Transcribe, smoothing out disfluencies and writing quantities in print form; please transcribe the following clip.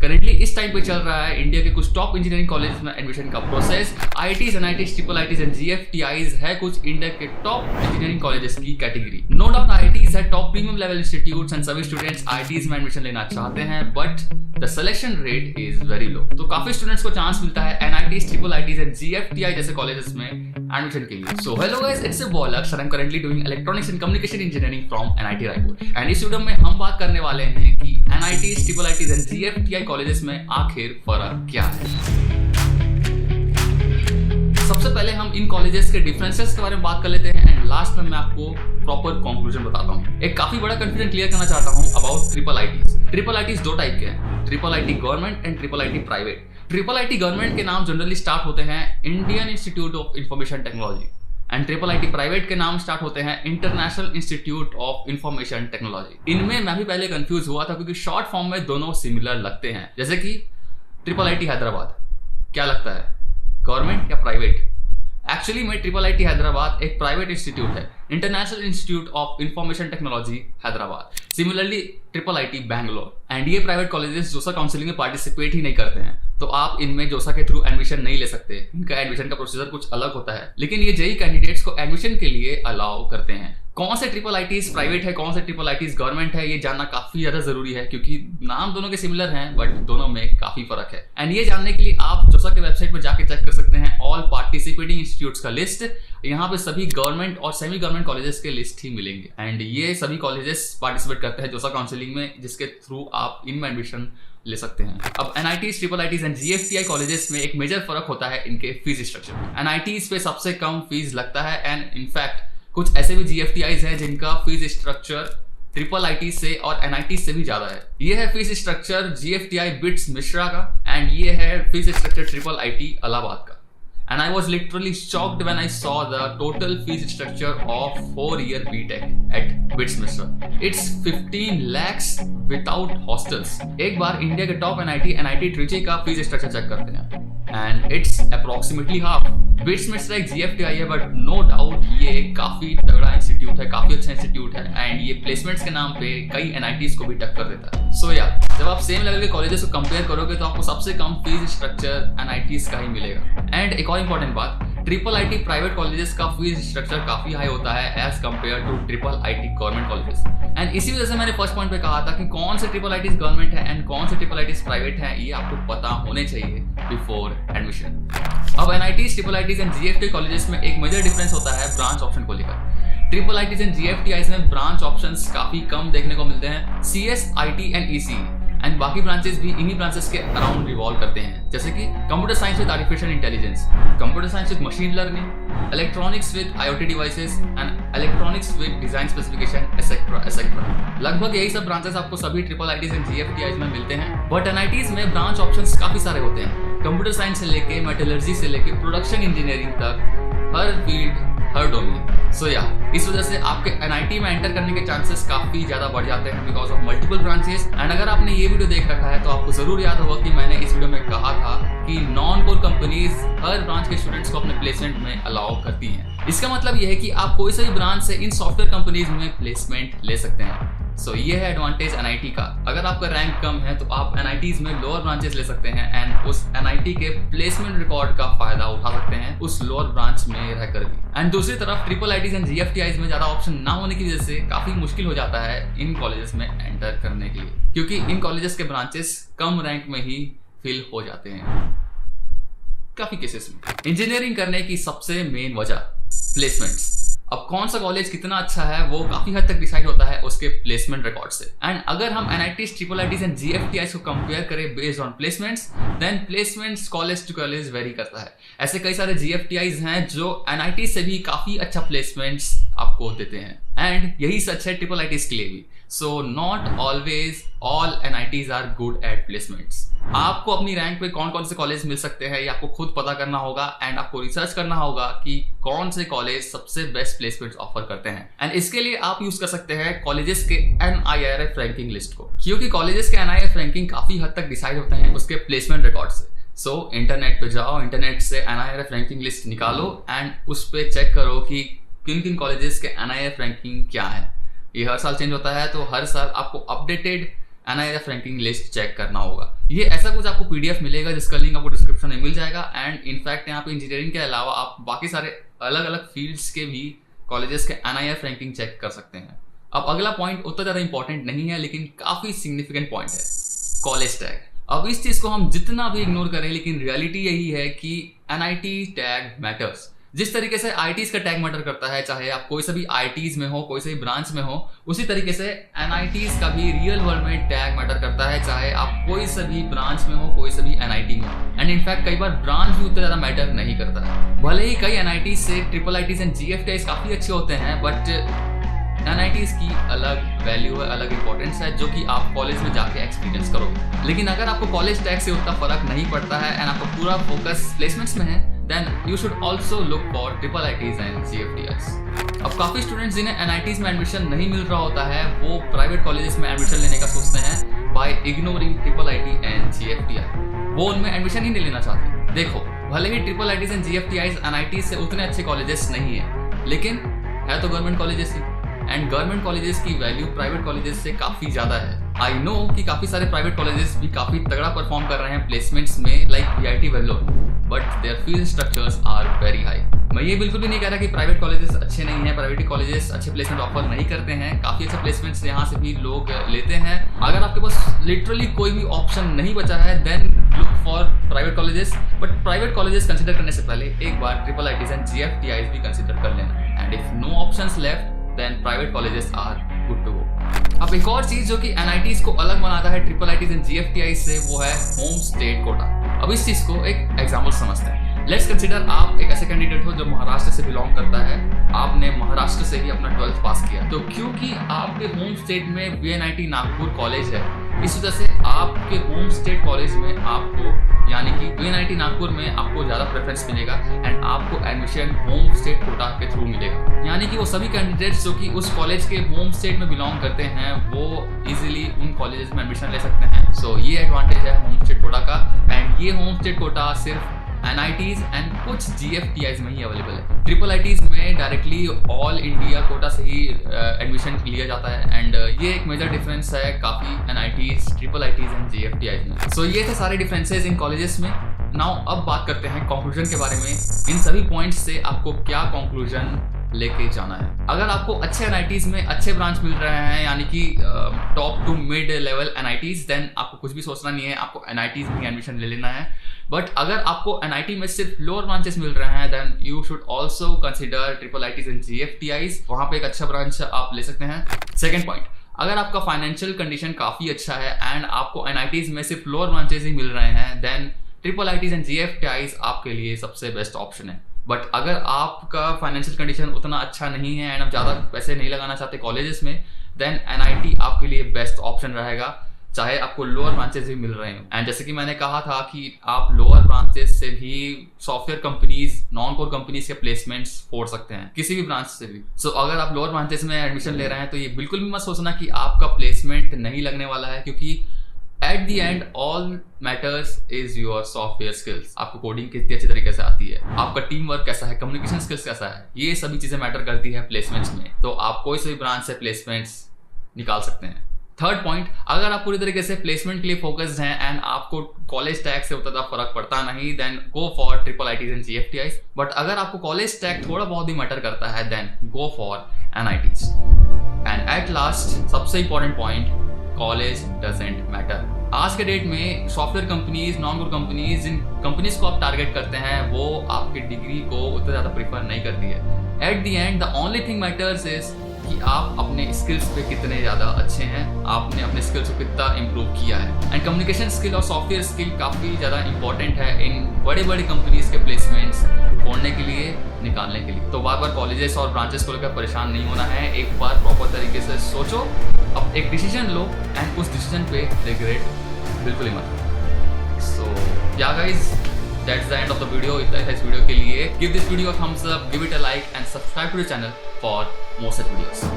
Currently इस time पे चल रहा है इंडिया के कुछ टॉप इंजीनियरिंग कॉलेज में एडमिशन का process. IITs, NITs, triple ITs and GFTIs है कुछ इंडिया के टॉप इंजीनियरिंग कॉलेजेस की कैटेगरी। नो डाउट आईआईटीज है top premium level institutes and सभी स्टूडेंट्स आईआईटीज में एडमिशन लेना चाहते हैं, but the selection rate is very low. तो काफी स्टूडेंट्स को चांस मिलता है NITs, triple ITs and GFTI जैसे कॉलेजेस में एडमिशन के लिए। So hello guys, it's a बॉलक्स and I am currently doing electronics and communication engineering from NIT Raipur. And इस वीडियो में हम बात करने वाले हैं कि NITs, triple ITs and GFTI colleges में आखिर फर्क क्या है। सबसे पहले हम इन कॉलेजेस के डिफरेंसेस के बारे में बात कर लेते हैं एंड लास्ट में मैं आपको प्रॉपर कंक्लूजन बताता हूं। एक काफी बड़ा कंफ्यूजन क्लियर करना चाहता हूं about triple ITs. Triple ITs दो टाइप के हैं, triple IT government and triple IT private. Triple IT government के नाम जनरली स्टार्ट होते हैं Indian institute of information technology and triple IT private के नाम स्टार्ट होते हैं international institute of information technology. इनमें मैं भी पहले कंफ्यूज हुआ था क्योंकि शॉर्ट फॉर्म में दोनों सिमिलर लगते हैं। जैसे कि ट्रिपल आईटी हैदराबाद, क्या लगता है गवर्नमेंट या प्राइवेट? एक्चुअली में ट्रिपल आईटी हैदराबाद एक प्राइवेट इंस्टीट्यूट है, international institute of information technology Hyderabad. Similarly triple IT Bangalore. And ये प्राइवेट कॉलेजेस जोसा काउंसिलिंग में पार्टिसिपेट ही नहीं करते हैं, तो आप इनमें जोसा के थ्रू एडमिशन नहीं ले सकते। इनका एडमिशन का प्रोसीजर कुछ अलग होता है, लेकिन ये जेई कैंडिडेट्स को एडमिशन के लिए अलाउ करते हैं। कौन से ट्रिपल आईटीज प्राइवेट है, कौन से ट्रिपल आईटीज गवर्नमेंट है, ये जानना काफी ज्यादा जरूरी है क्योंकि नाम दोनों के सिमिलर हैं बट दोनों में काफी फर्क है। एंड ये जानने के लिए आप जोसा के वेबसाइट पर जाके चेक कर सकते हैं ऑल पार्टिसिपेटिंग इंस्टीट्यूट्स का लिस्ट। यहाँ पे सभी गवर्नमेंट और सेमी गवर्नमेंट कॉलेजेस के लिस्ट ही मिलेंगे एंड ये सभी कॉलेजेस पार्टिसिपेट करते हैं जोसा काउंसिलिंग में, जिसके थ्रू आप इनमें एडमिशन ले सकते हैं। अब NITs, triple ITs and GFTI colleges में एक मेजर फर्क होता है इनके फीस स्ट्रक्चर। एनआईटीज पे सबसे कम फीस लगता है एंड इनफैक्ट कुछ ऐसे भी जीएफटीआईज हैं जिनका फीस स्ट्रक्चर ट्रिपल आईटी से और एनआईटी से भी ज्यादा है। ये है fees structure GFTI bits Mishra का एंड ये है fees structure triple IT Allahabad का। And I was literally shocked when I saw the total fees structure of 4-year BTech at BITS Mishra. It's 15 lakhs without hostels. एक बार India के top NIT Trichy का fees structure check करते हैं and it's approximately half. BITS Mishra एक GFTI है but no doubt ये काफी तगड़ा इंस्टीट्यूट है, काफी अच्छा इंस्टीट्यूट है एंड ये प्लेसमेंट्स के नाम पे कई एनआईटीज को भी टक्कर देता है। सो जब आप सेम लेवल के कॉलेजेस को कंपेयर करोगे तो आपको सबसे कम फीस स्ट्रक्चर एनआईटीज का ही मिलेगा। एंड एक और इंपॉर्टेंट बात, ट्रिपल आईटी प्राइवेट कॉलेजेस का फीस स्ट्रक्चर काफी हाई होता है as compare to triple IT government colleges. And इसी वजह से मैंने फर्स्ट पॉइंट पे कहा था कि कौन से ट्रिपल आईटीज गवर्नमेंट है एंड कौन से ट्रिपल आईटीज प्राइवेट है, ये आपको पता होने चाहिए बिफोर एडमिशन। अब NITs, triple ITs and GFT colleges में एक मेजर डिफरेंस होता है ब्रांच ऑप्शन को लेकर। ट्रिपल आईटीज एंड जीएफटीआईज में ब्रांच ऑप्शंस काफी कम देखने को मिलते हैं। CS, IT and EC and बाकी ब्रांचेस भी इन्हीं ब्रांचेस के अराउंड रिवॉल्व करते हैं, जैसे कि computer science with artificial intelligence, computer science with machine learning, electronics with IoT devices and electronics with design specification etcetera. लगभग यही सब ब्रांचेस आपको सभी ट्रिपल आईटीज एंड जीएफटीआईज में मिलते हैं। बट एनआईटीज में ब्रांच ऑप्शंस काफी सारे होते हैं, कंप्यूटर साइंस से लेके मेटलर्जी से लेके प्रोडक्शन इंजीनियरिंग तक, हर फील्ड हर डोमेन। सो इस वजह से आपके एनआईटी में एंटर करने के चांसेस काफी ज्यादा बढ़ जाते हैं because of multiple branches. And अगर आपने ये वीडियो देख रखा है तो आपको जरूर याद होगा कि मैंने इस वीडियो में कहा था कि नॉन कोर कंपनीज हर ब्रांच के स्टूडेंट्स को अपने प्लेसमेंट में अलाउ करती हैं। इसका मतलब यह है कि आप कोई सा भी ब्रांच से इन सॉफ्टवेयर कंपनीज में प्लेसमेंट ले सकते हैं। सो ये है एडवांटेज एनआईटी का। अगर आपका रैंक कम है तो आप एनआईटीज में लोअर ब्रांचेस ले सकते हैं एंड उस एनआईटी के प्लेसमेंट रिकॉर्ड का फायदा उठा सकते हैं उस लोअर ब्रांच में रहकर भी। एंड दूसरी तरफ ट्रिपल आईटीज एंड जीएफटीआईज में ज्यादा ऑप्शन ना होने की वजह से काफी मुश्किल हो जाता है इन कॉलेजेस में एंटर करने के लिए, क्योंकि इन कॉलेजेस के ब्रांचेस कम रैंक में ही फिल हो जाते हैं काफी केसेस में। इंजीनियरिंग करने की सबसे मेन वजह प्लेसमेंट्स। अब कौन सा कॉलेज कितना अच्छा है वो काफी हद तक डिसाइड होता है उसके प्लेसमेंट रिकॉर्ड से। एंड अगर हम NITs, triple ITs and GFTIs को कंपेयर करें based on placements, then placements college to college vary करता है। ऐसे कई सारे जीएफटीआईज हैं जो एनआईटी से भी काफी अच्छा प्लेसमेंट्स आपको देते हैं एंड यही सच है ट्रिपल आईटीज के लिए भी। So not always all NITs are good at placements. आपको अपनी रैंक पे कौन कौन से कॉलेज मिल सकते हैं ये आपको खुद पता करना होगा एंड आपको रिसर्च करना होगा कि कौन से कॉलेज सबसे बेस्ट प्लेसमेंट्स ऑफर करते हैं। एंड इसके लिए आप यूज कर सकते हैं कॉलेजेस के एनआईआरएफ रैंकिंग लिस्ट को, क्योंकि कॉलेजेस के एनआईआरएफ रैंकिंग काफी हद तक डिसाइड होते हैं उसके प्लेसमेंट रिकॉर्ड से। सो इंटरनेट पे जाओ, इंटरनेट से एनआईआरएफ रैंकिंग लिस्ट निकालो एंड उस पर चेक करो कि किन किन कॉलेजेस के एनआईआरएफ रैंकिंग क्या है। ये हर साल चेंज होता है, तो हर साल आपको updated NIRF ranking list check करना होगा। ये ऐसा कुछ आपको PDF मिलेगा जिसका लिंक आपको डिस्क्रिप्शन में मिल जाएगा। एंड इनफैक्ट यहाँ पे इंजीनियरिंग के अलावा आप बाकी सारे अलग अलग फील्ड्स के भी कॉलेजेस के NIRF रैंकिंग चेक कर सकते हैं। अब अगला पॉइंट उतना ज़्यादा इंपॉर्टेंट नहीं है लेकिन काफ़ी सिग्निफिकेंट पॉइंट है, कॉलेज टैग। अब इस चीज़ को हम जितना भी इग्नोर करें लेकिन रियलिटी यही है कि NIT टैग मैटर्स। जिस तरीके से IITs का टैग मैटर करता है, चाहे आप कोई सा भी IITs में हो, कोई सा भी ब्रांच में हो, उसी तरीके से NITs का भी रियल वर्ल्ड में टैग मैटर करता है, चाहे आप कोई सा भी ब्रांच में हो, कोई सा भी NIT में हो। एंड इनफैक्ट कई बार ब्रांच भी उतना ज़्यादा मैटर नहीं करता है। भले ही कई NITs से IIITs एंड GFTIs काफ़ी अच्छे होते हैं, बट NITs की अलग वैल्यू है, अलग इंपॉर्टेंस है, जो कि आप कॉलेज में जाके एक्सपीरियंस करोगे। लेकिन अगर आपको कॉलेज टैग से उतना फर्क नहीं पड़ता है एंड आपका पूरा फोकस प्लेसमेंट्स में है, then you should also look for IIITs and GFTIs। अब काफ़ी स्टूडेंट्स जिन्हें NITs में एडमिशन नहीं मिल रहा होता है वो प्राइवेट कॉलेजेस में एडमिशन लेने का सोचते हैं by ignoring IIIT and GFTI। वो उनमें एडमिशन ही नहीं लेना चाहते। देखो, भले ही IIITs and GFTIs NITs से उतने अच्छे कॉलेजेस नहीं है, लेकिन है तो government colleges he, and government colleges की वैल्यू प्राइवेट कॉलेजेस से काफ़ी ज़्यादा है। आई नो कि काफ़ी सारे प्राइवेट कॉलेजेस भी काफ़ी तगड़ा परफॉर्म कर रहे हैं प्लेसमेंट्स में, like VIT Vellore, but their fees structures are very high. मैं ये बिल्कुल भी नहीं कह रहा कि प्राइवेट कॉलेजेस अच्छे नहीं हैं, प्राइवेट कॉलेजेस अच्छे प्लेसमेंट ऑफर नहीं करते हैं, काफ़ी अच्छे प्लेसमेंट्स यहाँ से भी लोग लेते हैं। अगर आपके पास लिटरली कोई भी ऑप्शन नहीं बचा है, then look for private colleges. But private colleges consider करने से पहले एक बार IIITs एंड GFTIs भी कंसिडर कर लेना, and if no options left then private colleges are good to go. अब एक और चीज जो कि NITs को अलग बनाता है IIITs एंड GFTIs से, वो है होम स्टेट कोटा। अब इस चीज को एक एग्जाम्पल समझते हैं। लेट्स कंसिडर आप एक ऐसे कैंडिडेट हो जो महाराष्ट्र से बिलोंग करता है, आपने महाराष्ट्र से ही अपना 12th पास किया, तो क्योंकि आपके होम स्टेट में VNIT नागपुर कॉलेज है, इस वजह से आपके होम स्टेट कॉलेज में आपको, यानी कि VNIT नागपुर में आपको ज़्यादा प्रेफरेंस मिलेगा एंड आपको एडमिशन होम स्टेट कोटा के थ्रू मिलेगा। यानी कि वो सभी कैंडिडेट्स जो कि उस कॉलेज के होम स्टेट में बिलोंग करते हैं वो इजीली उन कॉलेजेस में एडमिशन ले सकते हैं। सो ये एडवांटेज है होम स्टेट कोटा का, एंड ये होम स्टेट कोटा सिर्फ NITs एंड कुछ GFTIs में ही अवेलेबल है। IIITs में डायरेक्टली ऑल इंडिया कोटा से ही एडमिशन लिया जाता है, एंड ये एक मेजर डिफरेंस है काफ़ी NITs, IIITs एंड GFTIs में। सो ये थे सारे डिफरेंसेस इन कॉलेजेस में। नाउ अब बात करते हैं कंक्लूजन के बारे में। इन सभी पॉइंट्स से आपको क्या कंक्लूजन लेके जाना है। अगर आपको अच्छे NITs में अच्छे ब्रांच मिल रहे हैं, यानी कि top to mid level NITs, then आपको कुछ भी सोचना नहीं है, आपको NITs में एडमिशन ले लेना है। बट अगर आपको NIT में सिर्फ लोअर ब्रांचेस मिल रहे हैं, then you should also consider IIITs and GFTIs। वहाँ पे एक अच्छा ब्रांच आप ले सकते हैं। सेकेंड पॉइंट, अगर आपका फाइनेंशियल कंडीशन काफ़ी अच्छा है एंड आपको NITs में सिर्फ लोअर ब्रांचेस ही मिल रहे हैं, देन IIITs एंड GFTIs आपके लिए सबसे बेस्ट ऑप्शन है। बट अगर आपका फाइनेंशियल कंडीशन उतना अच्छा नहीं है एंड आप ज़्यादा पैसे नहीं लगाना चाहते कॉलेजेस में, देन NIT आपके लिए बेस्ट ऑप्शन रहेगा, चाहे आपको लोअर ब्रांचेस भी मिल रहे हैं। एंड जैसे कि मैंने कहा था कि आप लोअर ब्रांचेस से भी software companies, non core companies के प्लेसमेंट्स फोड़ सकते हैं, किसी भी ब्रांच से भी। सो अगर आप लोअर ब्रांचेस में एडमिशन ले रहे हैं तो ये बिल्कुल भी मत सोचना कि आपका प्लेसमेंट नहीं लगने वाला है, क्योंकि at the end all matters is your software skills. आपको कोडिंग कितनी अच्छी तरीके से आती है, आपका टीम वर्क कैसा है, कम्युनिकेशन स्किल्स कैसा है, ये सभी चीजें मैटर करती है प्लेसमेंट्स में। तो आप कोई से भी ब्रांच से प्लेसमेंट्स निकाल सकते हैं। थर्ड पॉइंट, अगर आप पूरी तरीके से प्लेसमेंट के लिए फोकस्ड हैं एंड आपको कॉलेज टैग से उतना फर्क पड़ता नहीं, then go for IIITs and GFTIs। But अगर आपको कॉलेज टैग थोड़ा बहुत ही मैटर करता है, then go for NITs। And at last, सबसे important point, college doesn't matter. आज के डेट में software companies, non core companies, जिन कंपनीज को आप टारगेट करते हैं वो आपकी डिग्री को उतना ज़्यादा प्रीफर नहीं करती है। At the end the only thing matters is कि आप अपने स्किल्स पे कितने ज़्यादा अच्छे हैं, आपने अपने स्किल्स को कितना इम्प्रूव किया है। एंड कम्युनिकेशन स्किल और सॉफ्टवेयर स्किल काफ़ी ज़्यादा इंपॉर्टेंट है इन बड़े बड़े कंपनीज के प्लेसमेंट्स फोड़ने के लिए, निकालने के लिए। तो बार बार कॉलेजेस और ब्रांचेस को लेकर परेशान नहीं होना है, एक बार प्रॉपर तरीके से सोचो, अब एक डिसीजन लो एंड उस डिसीजन पे रिग्रेट बिल्कुल ही मत। सो yeah guys, that's the end of the video. इतना है इस वीडियो के लिए। Give this video a thumbs up, give it a like and subscribe to the channel for more such videos.